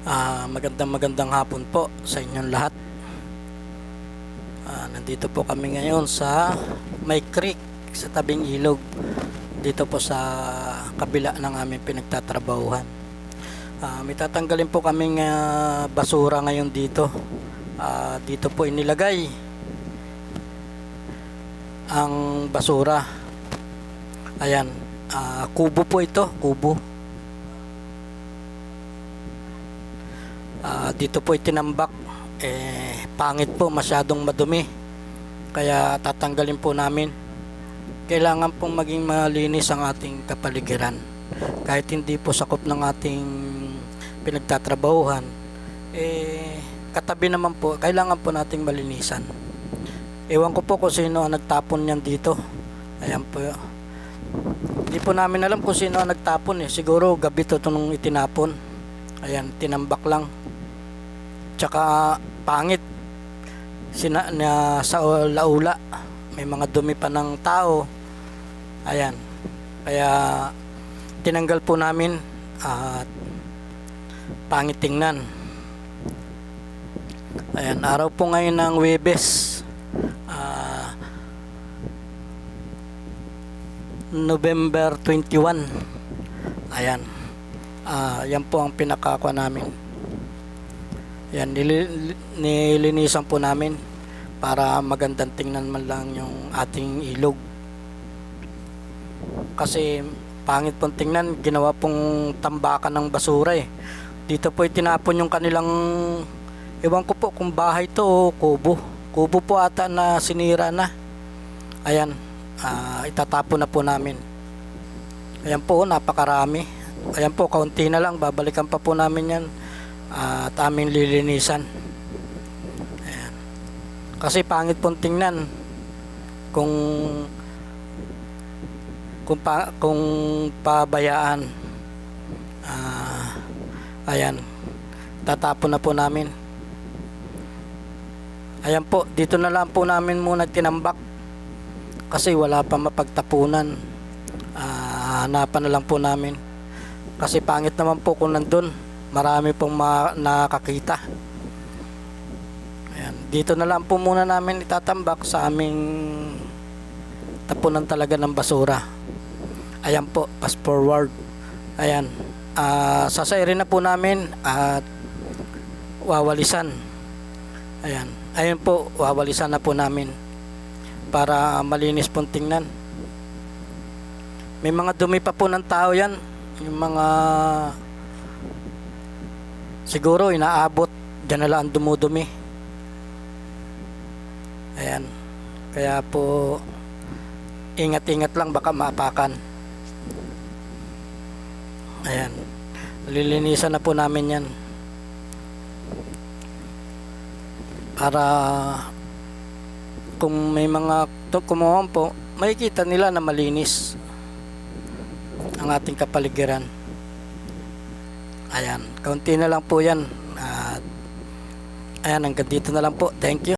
Magandang hapon po sa inyong lahat. Nandito po kami ngayon sa May Creek, sa tabing ilog, dito po sa kabila ng aming pinagtatrabahuhan. May tatanggalin po kaming basura ngayon dito. Dito po inilagay ang basura. Ayan, kubo po ito, kubo. Dito po itinambak, pangit po, masyadong madumi, kaya tatanggalin po namin. Kailangan pong maging malinis ang ating kapaligiran, kahit hindi po sakop ng ating pinagtatrabahuhan, katabi naman po, kailangan po nating malinisan. Ewan ko po kung sino ang nagtapon niyan dito. Ayan po, hindi po namin alam kung sino ang nagtapon. Siguro gabi to nung itinapon. Ayan, tinambak lang. Tsaka pangit sa laula, may mga dumi pa ng tao. Ayan, kaya tinanggal po namin at pangit tingnan. Ayan, araw po ngayon ng Huwebes, November 21. Ayan, yan po ang pinakakuha namin. Yan, nilinisan po namin para magandang tingnan man lang yung ating ilog. Kasi pangit pong tingnan, ginawa pong tambakan ng basura eh. Dito po itinapon yung kanilang, ewan ko po kung bahay to o kubo. Kubo po ata na sinira na. Ayan, itatapon na po namin. Ayan po, napakarami. Ayan po, kaunti na lang, babalikan pa po namin yan at aming lilinisan. Ayan. Kasi pangit pong tingnan kung pabayaan. Ayan, tatapon na po namin. Ayan po, dito na lang po namin muna tinambak kasi wala pa mapagtapunan. Hanapan na lang po namin kasi pangit naman po kung nandun marami pong nakakita. Ayan, dito na lang po muna namin itatambak sa aming tapunan talaga ng basura. Ayan po, fast forward. Ayan, sasairin na po namin at wawalisan. Ayan, ayun po, wawalisan na po namin para malinis pong tingnan. May mga dumi pa po ng tao yan, yung mga siguro inaabot, dyan na lang dumudumi. Ayan, kaya po ingat-ingat lang, baka maapakan. Ayan, lilinisan na po namin yan para kung may mga kumuha po, makikita nila na malinis ang ating kapaligiran. Ayan, kaunti na lang po yan. Ayan, hanggang dito na lang po. Thank you.